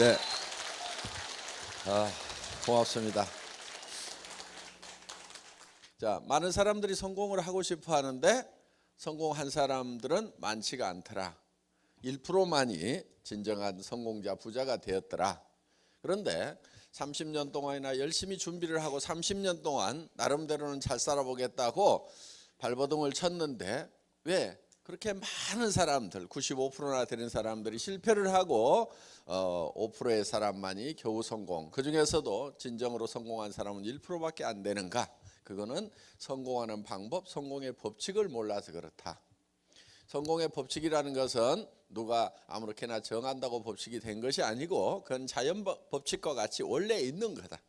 네, 고맙습니다. 자, 많은 사람들이 성공을 하고 싶어 하는데 성공한 사람들은 많지가 않더라. 1%만이 진정한 성공자 부자가 되었더라. 그런데 30년 동안이나 열심히 준비를 하고 30년 동안 나름대로는 잘 살아보겠다고 발버둥을 쳤는데 왜 그렇게 많은 사람들 95%나 되는 사람들이 실패를 하고 5%의 사람만이 겨우 성공, 그 중에서도 진정으로 성공한 사람은 1%밖에 안 되는가? 그거는 성공하는 방법, 성공의 법칙을 몰라서 그렇다. 성공의 법칙이라는 것은 누가 아무렇게나 정한다고 법칙이 된 것이 아니고 그건 자연 법칙과 같이 원래 있는 거다.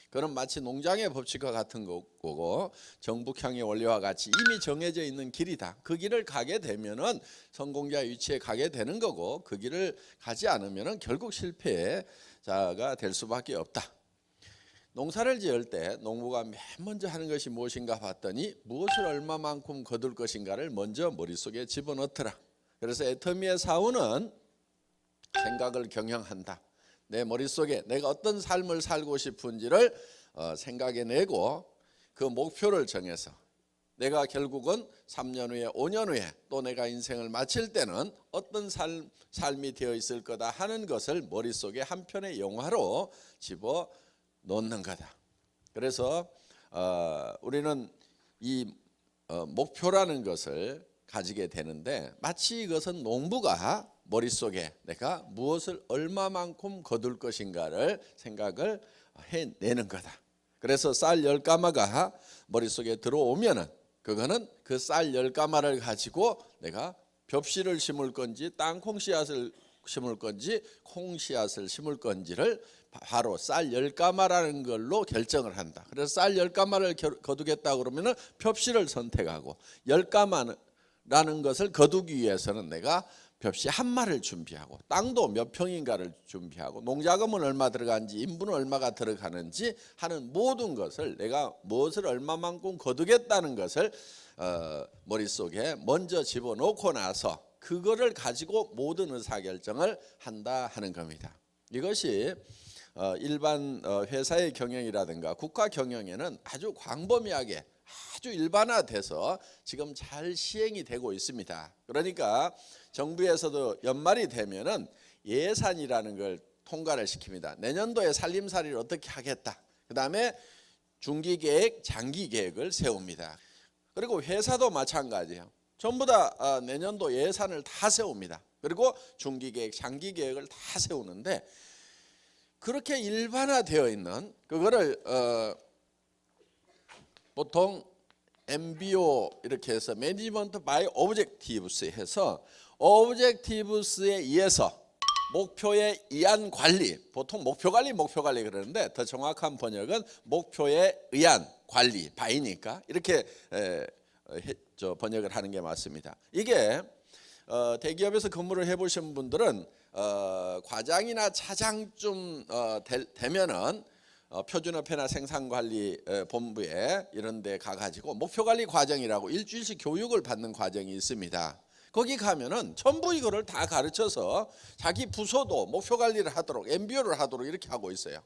그건 마치 농장의 법칙과 같은 거고 정북형의 원리와 같이 이미 정해져 있는 길이다. 그 길을 가게 되면은 성공자 위치에 가게 되는 거고 그 길을 가지 않으면은 결국 실패자가 될 수밖에 없다. 농사를 지을 때 농부가 맨 먼저 하는 것이 무엇인가 봤더니 무엇을 얼마만큼 거둘 것인가를 먼저 머릿속에 집어넣더라. 그래서 애터미의 사원은 생각을 경영한다. 내 머릿속에 내가 어떤 삶을 살고 싶은지를 생각해내고 그 목표를 정해서 내가 결국은 3년 후에 5년 후에 또 내가 인생을 마칠 때는 어떤 삶이 되어 있을 거다 하는 것을 머릿속에 한 편의 영화로 집어넣는 거다. 그래서 우리는 이 목표라는 것을 가지게 되는데 마치 이것은 농부가 머릿속에 내가 무엇을 얼마만큼 거둘 것인가를 생각을 해내는 거다. 그래서 쌀 10가마가 머릿속에 들어오면은 그거는 그 쌀 10가마를 가지고 내가 벽씨를 심을 건지 땅콩 씨앗을 심을 건지 콩 씨앗을 심을 건지를 바로 쌀 10가마라는 걸로 결정을 한다. 그래서 쌀 10가마를 거두겠다 그러면은 벽씨를 선택하고 10가마라는 것을 거두기 위해서는 내가 벽시 한 마를 준비하고 땅도 몇 평인가를 준비하고 농자금은 얼마 들어가는지 인분은 얼마가 들어가는지 하는 모든 것을 내가 무엇을 얼마만큼 거두겠다는 것을 머릿속에 먼저 집어넣고 나서 그거를 가지고 모든 의사결정을 한다 하는 겁니다. 이것이 일반 회사의 경영이라든가 국가 경영에는 아주 광범위하게 아주 일반화돼서 지금 잘 시행이 되고 있습니다. 그러니까 정부에서도 연말이 되면은 예산이라는 걸 통과를 시킵니다. 내년도에 살림살이를 어떻게 하겠다. 그다음에 중기계획, 장기계획을 세웁니다. 그리고 회사도 마찬가지예요. 전부 다 내년도 예산을 다 세웁니다. 그리고 중기계획, 장기계획을 다 세우는데 그렇게 일반화되어 있는 그거를 보통 MBO 이렇게 해서 매니지먼트 바이 오브젝티브스 해서 오브젝티브스에 의해서 목표에 의한 관리, 보통 목표 관리 그러는데 더 정확한 번역은 목표에 의한 관리, 바이니까 이렇게 번역을 하는 게 맞습니다. 이게 대기업에서 근무를 해보신 분들은 과장이나 차장쯤 되면은 표준화폐나 생산관리본부에 이런 데 가가지고 목표관리 과정이라고 일주일씩 교육을 받는 과정이 있습니다. 거기 가면은 전부 이거를 다 가르쳐서 자기 부서도 목표관리를 하도록 MBO를 하도록 이렇게 하고 있어요.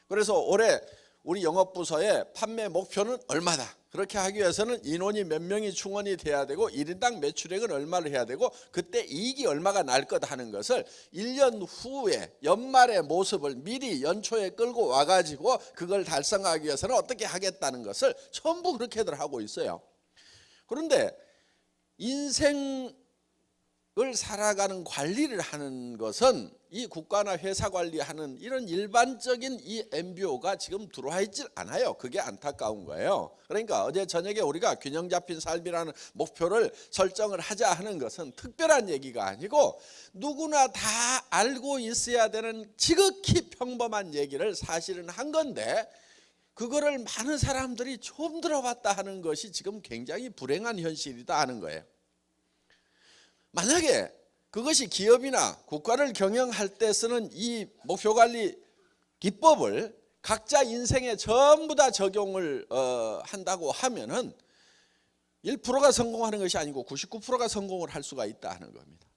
그래서 올해 우리 영업부서의 판매 목표는 얼마다. 그렇게 하기 위해서는 인원이 몇 명이 충원이 돼야 되고 1인당 매출액은 얼마를 해야 되고 그때 이익이 얼마가 날 것 하는 것을 1년 후에 연말의 모습을 미리 연초에 끌고 와가지고 그걸 달성하기 위해서는 어떻게 하겠다는 것을 전부 그렇게들 하고 있어요. 그런데 인생을 살아가는 관리를 하는 것은 이 국가나 회사 관리하는 이런 일반적인 이 MBO가 지금 들어와 있질 않아요. 그게 안타까운 거예요. 그러니까 어제 저녁에 우리가 균형 잡힌 삶이라는 목표를 설정을 하자 하는 것은 특별한 얘기가 아니고 누구나 다 알고 있어야 되는 지극히 평범한 얘기를 사실은 한 건데 그거를 많은 사람들이 처음 들어봤다 하는 것이 지금 굉장히 불행한 현실이다 하는 거예요. 만약에 그것이 기업이나 국가를 경영할 때 쓰는 이 목표관리 기법을 각자 인생에 전부 다 적용을 한다고 하면은 1%가 성공하는 것이 아니고 99%가 성공을 할 수가 있다 하는 겁니다.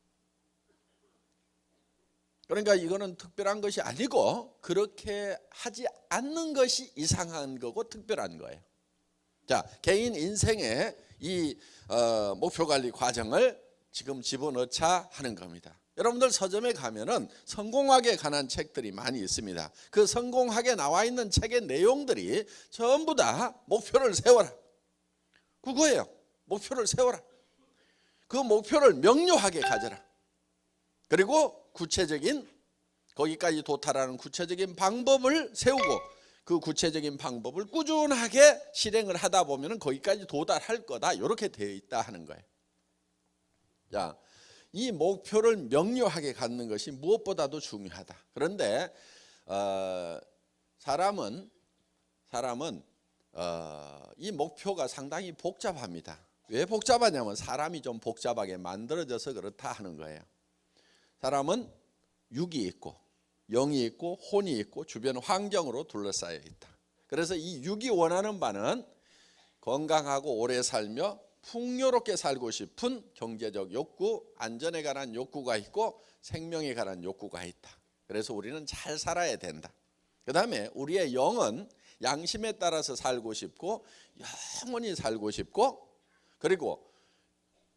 그러니까 이거는 특별한 것이 아니고 그렇게 하지 않는 것이 이상한 거고 특별한 거예요. 자, 개인 인생의 이 목표 관리 과정을 지금 집어넣자 하는 겁니다. 여러분들 서점에 가면은 성공학에 관한 책들이 많이 있습니다. 그 성공학에 나와 있는 책의 내용들이 전부 다 목표를 세워라, 그거예요. 목표를 세워라. 그 목표를 명료하게 가져라. 그리고 구체적인, 거기까지 도달하는 구체적인 방법을 세우고 그 구체적인 방법을 꾸준하게 실행을 하다 보면 거기까지 도달할 거다, 이렇게 되어 있다 하는 거예요. 자, 이 목표를 명료하게 갖는 것이 무엇보다도 중요하다. 그런데 사람은 이 목표가 상당히 복잡합니다. 왜 복잡하냐면 사람이 좀 복잡하게 만들어져서 그렇다 하는 거예요. 사람은 육이 있고 영이 있고 혼이 있고 주변 환경으로 둘러싸여 있다. 그래서 이 육이 원하는 바는 건강하고 오래 살며 풍요롭게 살고 싶은 경제적 욕구, 안전에 관한 욕구가 있고 생명에 관한 욕구가 있다. 그래서 우리는 잘 살아야 된다. 그 다음에 우리의 영은 양심에 따라서 살고 싶고 영원히 살고 싶고, 그리고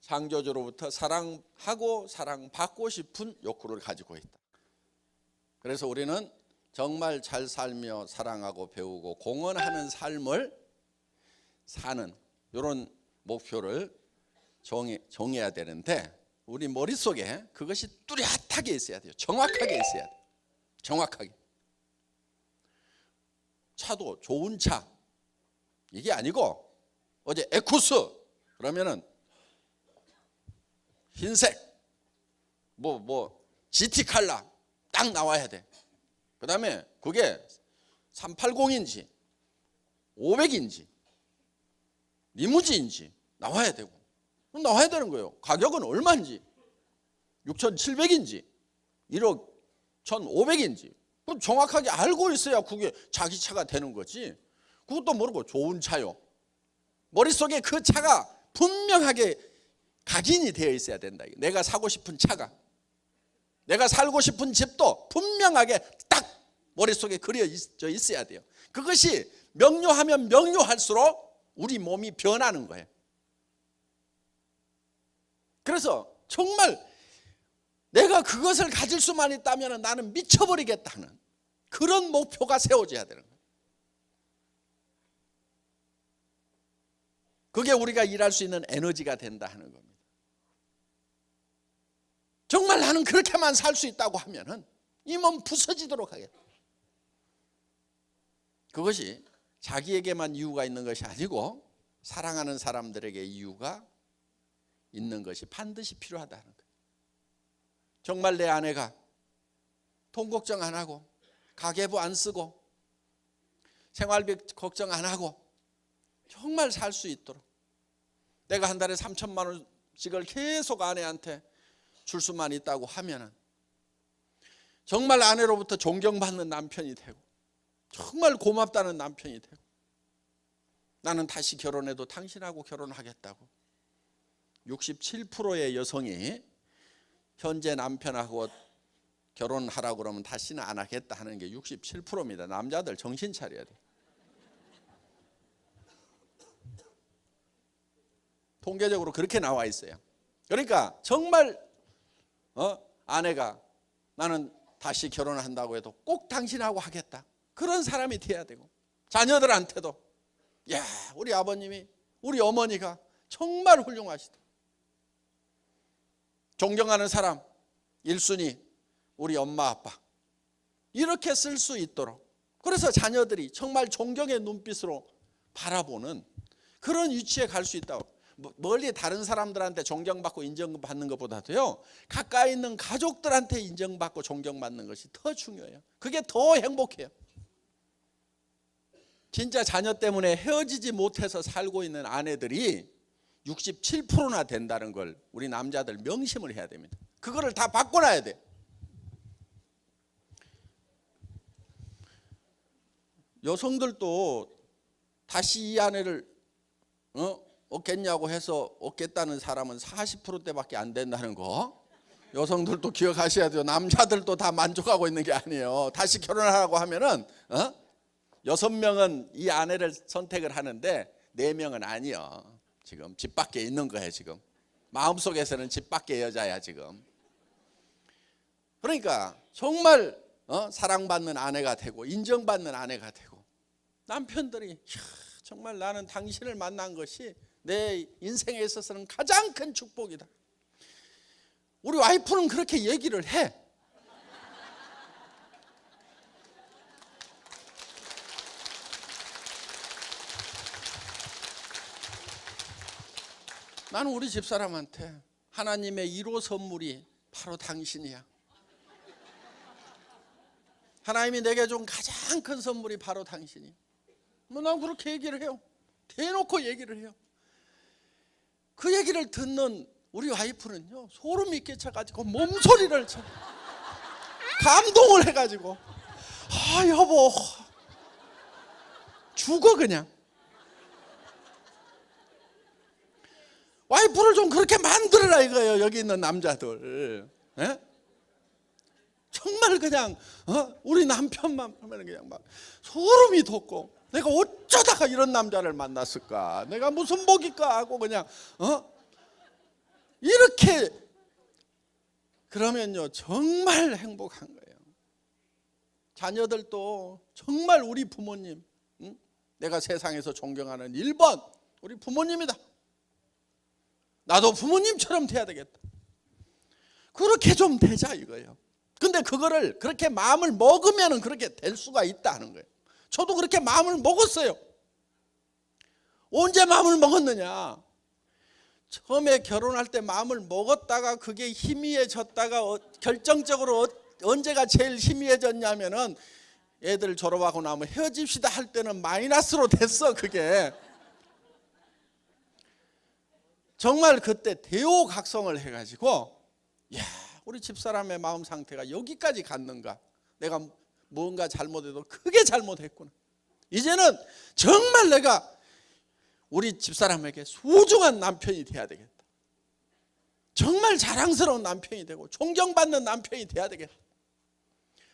창조주로부터 사랑하고 사랑받고 싶은 욕구를 가지고 있다. 그래서 우리는 정말 잘 살며 사랑하고 배우고 공헌하는 삶을 사는 이런 목표를 정해야 되는데 우리 머릿속에 그것이 뚜렷하게 있어야 돼요. 정확하게 있어야 돼요. 정확하게. 차도 좋은 차 이게 아니고 어제 에쿠스 그러면은 흰색 뭐 GT 칼라 딱 나와야 돼. 그 다음에 그게 380인지 500인지 리무진인지 나와야 되고, 나와야 되는 거예요. 가격은 얼마인지 6,700인지 1억 1,500인지 정확하게 알고 있어야 그게 자기 차가 되는 거지. 그것도 모르고 좋은 차요. 머릿속에 그 차가 분명하게 각인이 되어 있어야 된다. 내가 사고 싶은 차가, 내가 살고 싶은 집도 분명하게 딱 머릿속에 그려져 있어야 돼요. 그것이 명료하면 명료할수록 우리 몸이 변하는 거예요. 그래서 정말 내가 그것을 가질 수만 있다면 나는 미쳐버리겠다는 그런 목표가 세워져야 되는 거예요. 그게 우리가 일할 수 있는 에너지가 된다 하는 겁니다. 정말 나는 그렇게만 살 수 있다고 하면은 이 몸 부서지도록 하겠다. 그것이 자기에게만 이유가 있는 것이 아니고 사랑하는 사람들에게 이유가 있는 것이 반드시 필요하다는 거예요. 정말 내 아내가 돈 걱정 안 하고 가계부 안 쓰고 생활비 걱정 안 하고 정말 살 수 있도록 내가 한 달에 3천만 원씩을 계속 아내한테 줄 수만 있다고 하면은 정말 아내로부터 존경받는 남편이 되고 정말 고맙다는 남편이 되고 나는 다시 결혼해도 당신하고 결혼하겠다고 67%의 여성이 현재 남편하고 결혼하라고 그러면 다시는 안 하겠다 하는 게 67%입니다. 남자들 정신 차려야 돼. 통계적으로 그렇게 나와 있어요. 그러니까 정말 아내가 나는 다시 결혼한다고 해도 꼭 당신하고 하겠다. 그런 사람이 돼야 되고 자녀들한테도 야 우리 아버님이 우리 어머니가 정말 훌륭하시다. 존경하는 사람 1순위 우리 엄마 아빠 이렇게 쓸 수 있도록 그래서 자녀들이 정말 존경의 눈빛으로 바라보는 그런 위치에 갈 수 있다고. 멀리 다른 사람들한테 존경받고 인정받는 것보다도요 가까이 있는 가족들한테 인정받고 존경받는 것이 더 중요해요. 그게 더 행복해요. 진짜 자녀 때문에 헤어지지 못해서 살고 있는 아내들이 67%나 된다는 걸 우리 남자들 명심을 해야 됩니다. 그거를 다 바꿔놔야 돼. 여성들도 다시 이 아내를 얻겠냐고 해서 얻겠다는 사람은 40%대밖에 안 된다는 거 여성들도 기억하셔야 돼요. 남자들도 다 만족하고 있는 게 아니에요. 다시 결혼하라고 하면은 6명은 이 아내를 선택을 하는데 4명은 아니요. 지금 집 밖에 있는 거예요. 지금 마음속에서는 집 밖의 여자야 지금. 그러니까 정말 사랑받는 아내가 되고 인정받는 아내가 되고, 남편들이 정말 나는 당신을 만난 것이 내 인생에 있어서는 가장 큰 축복이다. 우리 와이프는 그렇게 얘기를 해. 나는 우리 집사람한테 하나님의 1호 선물이 바로 당신이야. 하나님이 내게 준 가장 큰 선물이 바로 당신이야. 난 그렇게 얘기를 해요. 대놓고 얘기를 해요. 그 얘기를 듣는 우리 와이프는요, 소름이 끼쳐가지고 몸소리를 쳐, 감동을 해가지고 여보 죽어 그냥. 와이프를 좀 그렇게 만들어라 이거예요. 여기 있는 남자들. 에? 정말 그냥 우리 남편만 보면 그냥 막 소름이 돋고, 내가 어쩌다가 이런 남자를 만났을까, 내가 무슨 복일까 하고 그냥 이렇게 그러면요 정말 행복한 거예요. 자녀들도 정말 우리 부모님, 내가 세상에서 존경하는 1번 우리 부모님이다. 나도 부모님처럼 돼야 되겠다. 그렇게 좀 되자 이거예요. 근데 그거를 그렇게 마음을 먹으면 그렇게 될 수가 있다는 거예요. 저도 그렇게 마음을 먹었어요. 언제 마음을 먹었느냐? 처음에 결혼할 때 마음을 먹었다가 그게 희미해졌다가 결정적으로 언제가 제일 희미해졌냐면은 애들 졸업하고 나면 헤어집시다 할 때는 마이너스로 됐어. 그게 정말 그때 대오각성을 해가지고, 야, 우리 집사람의 마음 상태가 여기까지 갔는가, 내가 뭔가 잘못해도 크게 잘못했구나. 이제는 정말 내가 우리 집사람에게 소중한 남편이 돼야 되겠다. 정말 자랑스러운 남편이 되고 존경받는 남편이 돼야 되겠다.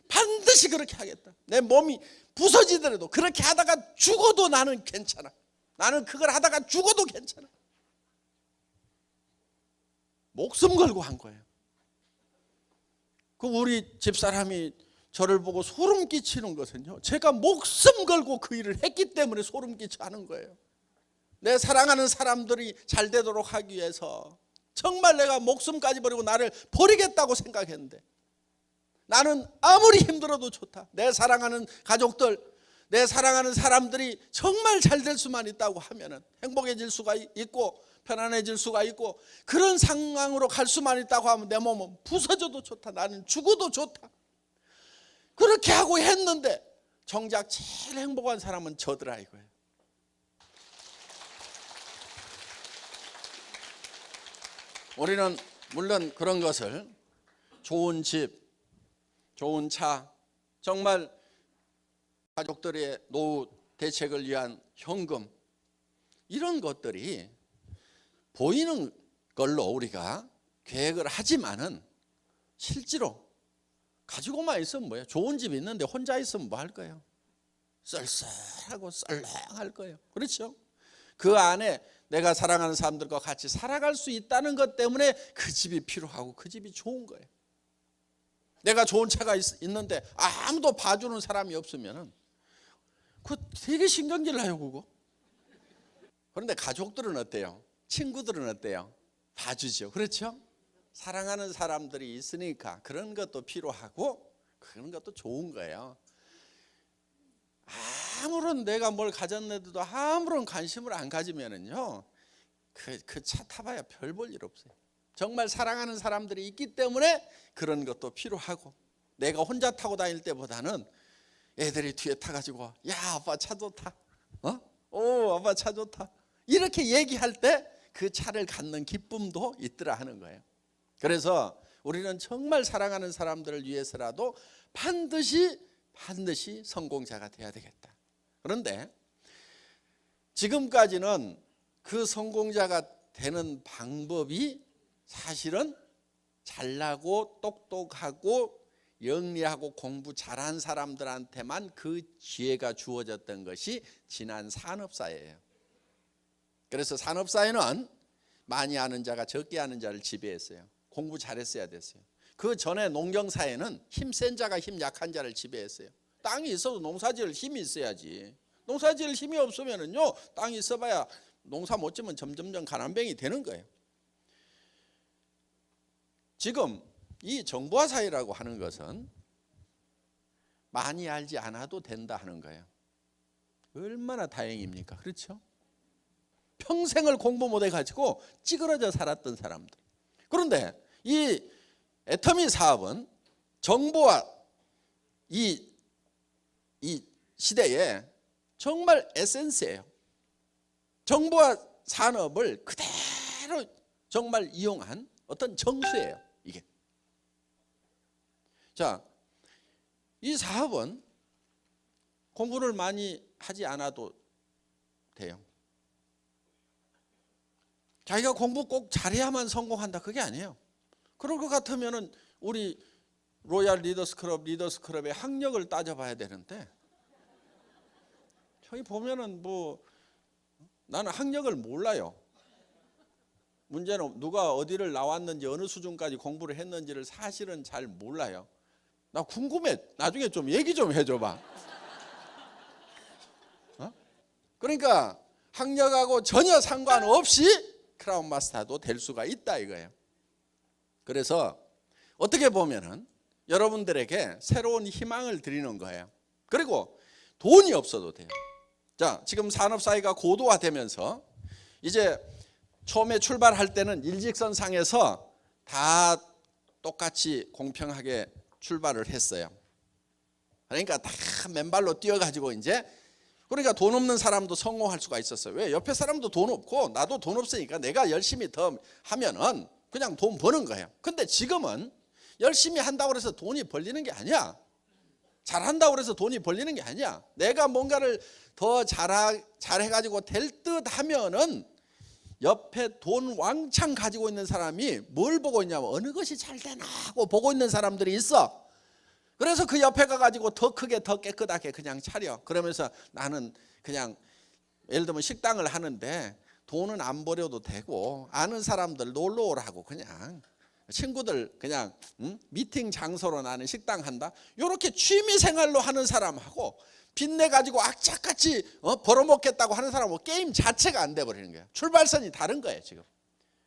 반드시 그렇게 하겠다. 내 몸이 부서지더라도 그렇게 하다가 죽어도 나는 괜찮아. 나는 그걸 하다가 죽어도 괜찮아. 목숨 걸고 한 거예요. 그 우리 집사람이 저를 보고 소름 끼치는 것은요, 제가 목숨 걸고 그 일을 했기 때문에 소름 끼쳐 하는 거예요. 내 사랑하는 사람들이 잘 되도록 하기 위해서 정말 내가 목숨까지 버리고 나를 버리겠다고 생각했는데, 나는 아무리 힘들어도 좋다. 내 사랑하는 가족들, 내 사랑하는 사람들이 정말 잘 될 수만 있다고 하면은 행복해질 수가 있고 편안해질 수가 있고, 그런 상황으로 갈 수만 있다고 하면 내 몸은 부서져도 좋다. 나는 죽어도 좋다. 그렇게 하고 했는데 정작 제일 행복한 사람은 저더라 이거예요. 우리는 물론 그런 것을, 좋은 집, 좋은 차, 정말 가족들의 노후 대책을 위한 현금, 이런 것들이 보이는 걸로 우리가 계획을 하지만은 실제로 가지고만 있으면 뭐예요? 좋은 집이 있는데 혼자 있으면 뭐 할 거예요? 썰썰하고 썰렁할 거예요. 그렇죠? 그 안에 내가 사랑하는 사람들과 같이 살아갈 수 있다는 것 때문에 그 집이 필요하고 그 집이 좋은 거예요. 내가 좋은 차가 있는데 아무도 봐주는 사람이 없으면 그거 되게 신경질 나요 그거. 그런데 가족들은 어때요? 친구들은 어때요? 봐주죠. 그렇죠? 사랑하는 사람들이 있으니까 그런 것도 필요하고 그런 것도 좋은 거예요. 아무런 내가 뭘 가졌는데도 아무런 관심을 안 가지면은요, 그 차 타봐야 별 볼 일 없어요. 정말 사랑하는 사람들이 있기 때문에 그런 것도 필요하고, 내가 혼자 타고 다닐 때보다는 애들이 뒤에 타가지고 야 아빠 차 좋다, 오 아빠 차 좋다, 이렇게 얘기할 때 그 차를 갖는 기쁨도 있더라 하는 거예요. 그래서 우리는 정말 사랑하는 사람들을 위해서라도 반드시 성공자가 돼야 되겠다. 그런데 지금까지는 그 성공자가 되는 방법이 사실은 잘나고 똑똑하고 영리하고 공부 잘한 사람들한테만 그 기회가 주어졌던 것이 지난 산업사회예요. 그래서 산업사회는 많이 아는 자가 적게 아는 자를 지배했어요. 공부 잘했어야 됐어요. 그 전에 농경사회는 힘센 자가 힘 약한 자를 지배했어요. 땅이 있어도 농사지을 힘이 있어야지. 농사지을 힘이 없으면은요, 땅이 있어봐야 농사 못 지면 점점점 가난뱅이 되는 거예요. 지금 이 정보화 사회라고 하는 것은 많이 알지 않아도 된다 하는 거예요. 얼마나 다행입니까? 그렇죠? 평생을 공부 못 해가지고 찌그러져 살았던 사람들. 그런데 이 애터미 사업은 정보화 이 시대에 정말 에센스예요. 정보화 산업을 그대로 정말 이용한 어떤 정수예요, 이게. 자, 이 사업은 공부를 많이 하지 않아도 돼요. 자기가 공부 꼭 잘해야만 성공한다, 그게 아니에요. 그럴 것 같으면은 우리 로얄 리더스 클럽의 학력을 따져봐야 되는데, 저기 보면은 뭐 나는 학력을 몰라요. 문제는 누가 어디를 나왔는지 어느 수준까지 공부를 했는지를 사실은 잘 몰라요. 나 궁금해. 나중에 좀 얘기 좀 해줘봐. 그러니까 학력하고 전혀 상관없이 크라운 마스터도 될 수가 있다 이거예요. 그래서 어떻게 보면은 여러분들에게 새로운 희망을 드리는 거예요. 그리고 돈이 없어도 돼요. 자, 지금 산업사회가 고도화되면서 이제 처음에 출발할 때는 일직선상에서 다 똑같이 공평하게 출발을 했어요. 그러니까 다 맨발로 뛰어가지고 이제, 그러니까 돈 없는 사람도 성공할 수가 있었어요. 왜? 옆에 사람도 돈 없고 나도 돈 없으니까 내가 열심히 더 하면은 그냥 돈 버는 거예요. 근데 지금은 열심히 한다고 해서 돈이 벌리는 게 아니야. 잘한다고 해서 돈이 벌리는 게 아니야. 내가 뭔가를 더 잘해가지고 될 듯 하면은 옆에 돈 왕창 가지고 있는 사람이 뭘 보고 있냐면 어느 것이 잘 되나 하고 보고 있는 사람들이 있어. 그래서 그 옆에 가가지고 더 크게 더 깨끗하게 그냥 차려. 그러면서 나는 그냥 예를 들면 식당을 하는데 돈은 안 버려도 되고 아는 사람들 놀러 오라고 그냥 친구들 그냥 미팅 장소로 나는 식당 한다. 이렇게 취미 생활로 하는 사람하고 빚내 가지고 악착같이 벌어먹겠다고 하는 사람은 게임 자체가 안 돼버리는 거예요. 출발선이 다른 거예요 지금.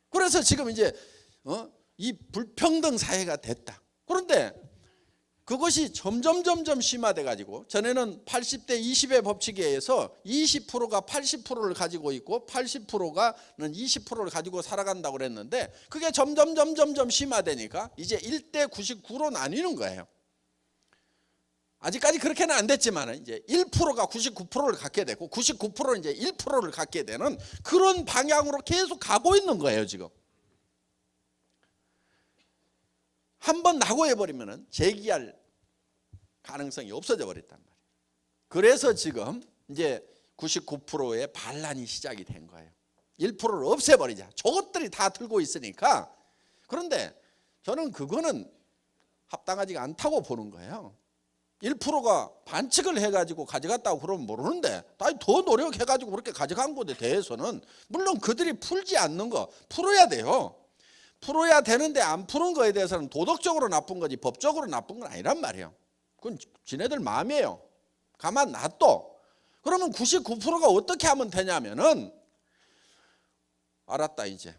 그래서 지금 이제 이 불평등 사회가 됐다. 그런데 그것이 점점 심화돼 가지고 전에는 80대 20의 법칙에 의해서 20%가 80%를 가지고 있고 80%가는 20%를 가지고 살아간다고 그랬는데 그게 점점 심화되니까 이제 1대 99로 나뉘는 거예요. 아직까지 그렇게는 안 됐지만 이제 1%가 99%를 갖게 되고 99%는 이제 1%를 갖게 되는 그런 방향으로 계속 가고 있는 거예요 지금. 한번 낙오해버리면 재기할 가능성이 없어져 버렸단 말이에요. 그래서 지금 이제 99%의 반란이 시작이 된 거예요. 1%를 없애버리자. 저것들이 다 들고 있으니까. 그런데 저는 그거는 합당하지가 않다고 보는 거예요. 1%가 반칙을 해가지고 가져갔다고 그러면 모르는데 더 노력해가지고 그렇게 가져간 것에 대해서는 물론 그들이 풀지 않는 거 풀어야 돼요. 풀어야 되는데 안 푸는 거에 대해서는 도덕적으로 나쁜 거지 법적으로 나쁜 건 아니란 말이에요. 그건 지네들 마음이에요. 가만 놔둬. 그러면 99%가 어떻게 하면 되냐면은 알았다 이제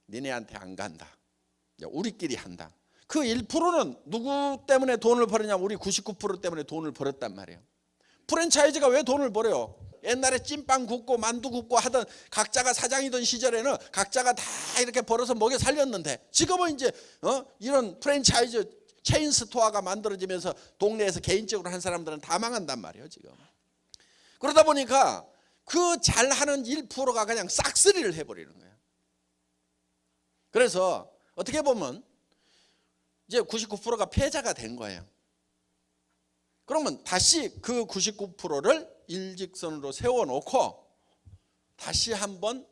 니네한테 안 간다. 우리끼리 한다. 그 1%는 누구 때문에 돈을 벌었냐면 우리 99% 때문에 돈을 벌었단 말이에요. 프랜차이즈가 왜 돈을 벌어요? 옛날에 찐빵 굽고 만두 굽고 하던 각자가 사장이던 시절에는 각자가 다 이렇게 벌어서 먹여 살렸는데 지금은 이제 이런 프랜차이즈 체인 스토어가 만들어지면서 동네에서 개인적으로 한 사람들은 다 망한단 말이에요 지금. 그러다 보니까 그 잘하는 1%가 그냥 싹쓸이를 해버리는 거예요. 그래서 어떻게 보면 이제 99%가 패자가 된 거예요. 그러면 다시 그 99%를 일직선으로 세워놓고 다시 한번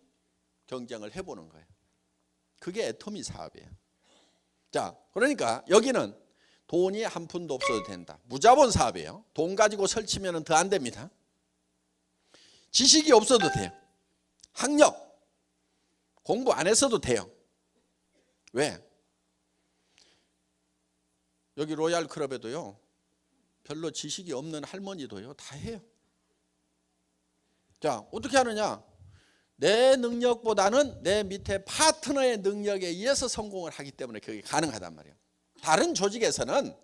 경쟁을 해보는 거예요. 그게 애터미 사업이에요. 자, 그러니까 여기는 돈이 한 푼도 없어도 된다. 무자본 사업이에요. 돈 가지고 설치면 더 안 됩니다. 지식이 없어도 돼요. 학력, 공부 안 했어도 돼요. 왜? 여기 로얄 클럽에도요, 별로 지식이 없는 할머니도요, 다 해요. 자, 어떻게 하느냐? 내 능력보다는 내 밑에 파트너의 능력에 의해서 성공을 하기 때문에 그게 가능하단 말이에요. 다른 조직에서는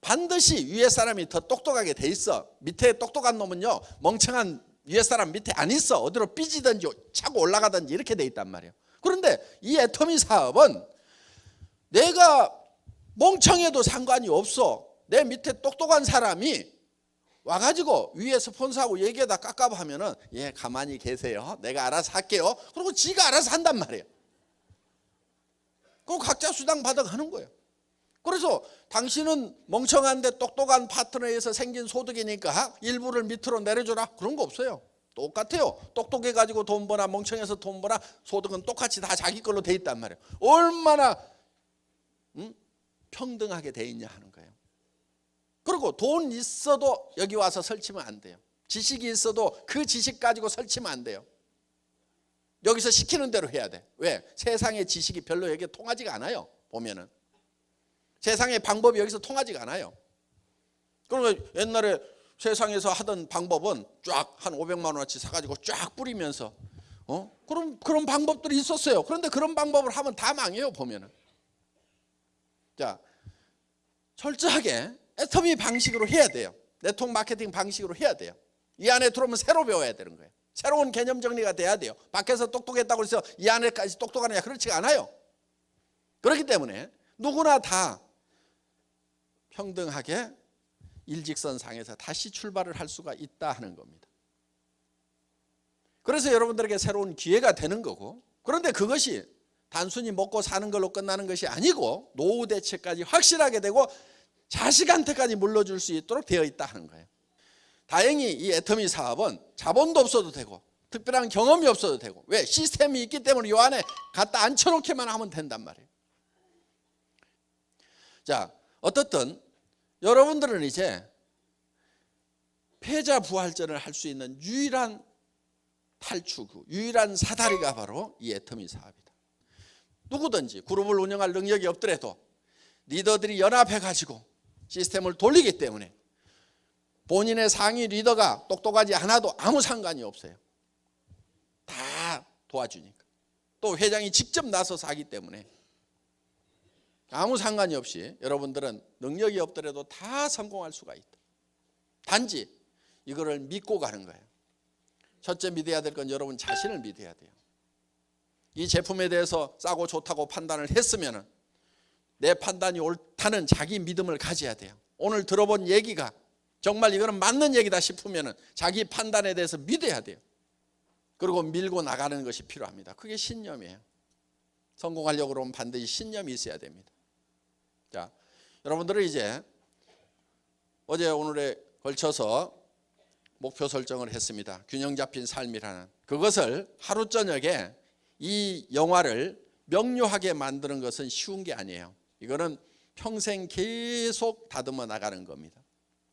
반드시 위에 사람이 더 똑똑하게 돼 있어. 밑에 똑똑한 놈은요, 멍청한 위에 사람 밑에 안 있어. 어디로 삐지든지 차고 올라가든지 이렇게 돼 있단 말이에요. 그런데 이 애터미 사업은 내가 멍청해도 상관이 없어. 내 밑에 똑똑한 사람이 와가지고 위에 스폰서하고 얘기하다 깝깝하면은, 예, 가만히 계세요. 내가 알아서 할게요. 그리고 지가 알아서 한단 말이에요. 그리고 각자 수당 받아가는 거예요. 그래서 당신은 멍청한데 똑똑한 파트너에서 생긴 소득이니까 일부를 밑으로 내려줘라. 그런 거 없어요. 똑같아요. 똑똑해가지고 돈 버나 멍청해서 돈 버나 소득은 똑같이 다 자기 걸로 돼 있단 말이에요. 얼마나 평등하게 돼 있냐 하는 거예요. 그리고 돈 있어도 여기 와서 설치면 안 돼요. 지식이 있어도 그 지식 가지고 설치면 안 돼요. 여기서 시키는 대로 해야 돼. 왜? 세상의 지식이 별로 여기에 통하지가 않아요. 보면은 세상의 방법이 여기서 통하지가 않아요. 그러니까 옛날에 세상에서 하던 방법은 쫙 한 500만 원어치 사가지고 쫙 뿌리면서 그런 방법들이 있었어요. 그런데 그런 방법을 하면 다 망해요. 보면은. 자, 철저하게 애터미 방식으로 해야 돼요. 네트워크 마케팅 방식으로 해야 돼요. 이 안에 들어오면 새로 배워야 되는 거예요. 새로운 개념 정리가 돼야 돼요. 밖에서 똑똑했다고 해서 이 안에까지 똑똑하느냐, 그렇지가 않아요. 그렇기 때문에 누구나 다 평등하게 일직선상에서 다시 출발을 할 수가 있다 하는 겁니다. 그래서 여러분들에게 새로운 기회가 되는 거고, 그런데 그것이 단순히 먹고 사는 걸로 끝나는 것이 아니고 노후 대책까지 확실하게 되고 자식한테까지 물려줄 수 있도록 되어 있다 하는 거예요. 다행히 이 애터미 사업은 자본도 없어도 되고 특별한 경험이 없어도 되고, 왜? 시스템이 있기 때문에 이 안에 갖다 앉혀놓기만 하면 된단 말이에요. 자, 어떻든 여러분들은 이제 패자 부활전을 할 수 있는 유일한 탈출구, 유일한 사다리가 바로 이 애터미 사업이다. 누구든지 그룹을 운영할 능력이 없더라도 리더들이 연합해가지고 시스템을 돌리기 때문에 본인의 상위 리더가 똑똑하지 않아도 아무 상관이 없어요. 다 도와주니까. 또 회장이 직접 나서서 하기 때문에 아무 상관이 없이 여러분들은 능력이 없더라도 다 성공할 수가 있다. 단지 이거를 믿고 가는 거예요. 첫째 믿어야 될 건 여러분 자신을 믿어야 돼요. 이 제품에 대해서 싸고 좋다고 판단을 했으면 내 판단이 옳다는 자기 믿음을 가져야 돼요. 오늘 들어본 얘기가 정말 이거는 맞는 얘기다 싶으면 자기 판단에 대해서 믿어야 돼요. 그리고 밀고 나가는 것이 필요합니다. 그게 신념이에요. 성공하려고 그러면 반드시 신념이 있어야 됩니다. 자, 여러분들은 이제 어제 오늘에 걸쳐서 목표 설정을 했습니다. 균형 잡힌 삶이라는 그것을 하루 저녁에 이 영화를 명료하게 만드는 것은 쉬운 게 아니에요. 이거는 평생 계속 다듬어 나가는 겁니다.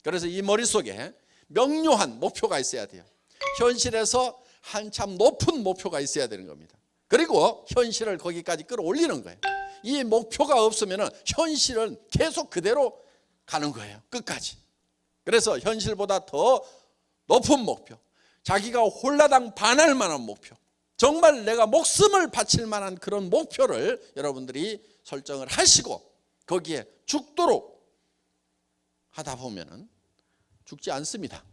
그래서 이 머릿속에 명료한 목표가 있어야 돼요. 현실에서 한참 높은 목표가 있어야 되는 겁니다. 그리고 현실을 거기까지 끌어올리는 거예요. 이 목표가 없으면 현실은 계속 그대로 가는 거예요. 끝까지. 그래서 현실보다 더 높은 목표, 자기가 홀라당 반할 만한 목표, 정말 내가 목숨을 바칠 만한 그런 목표를 여러분들이 설정을 하시고 거기에 죽도록 하다 보면 죽지 않습니다.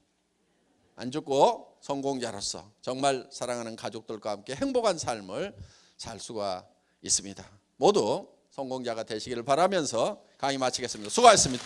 안 죽고 성공자로서 정말 사랑하는 가족들과 함께 행복한 삶을 살 수가 있습니다. 모두 성공자가 되시기를 바라면서 강의 마치겠습니다. 수고하셨습니다.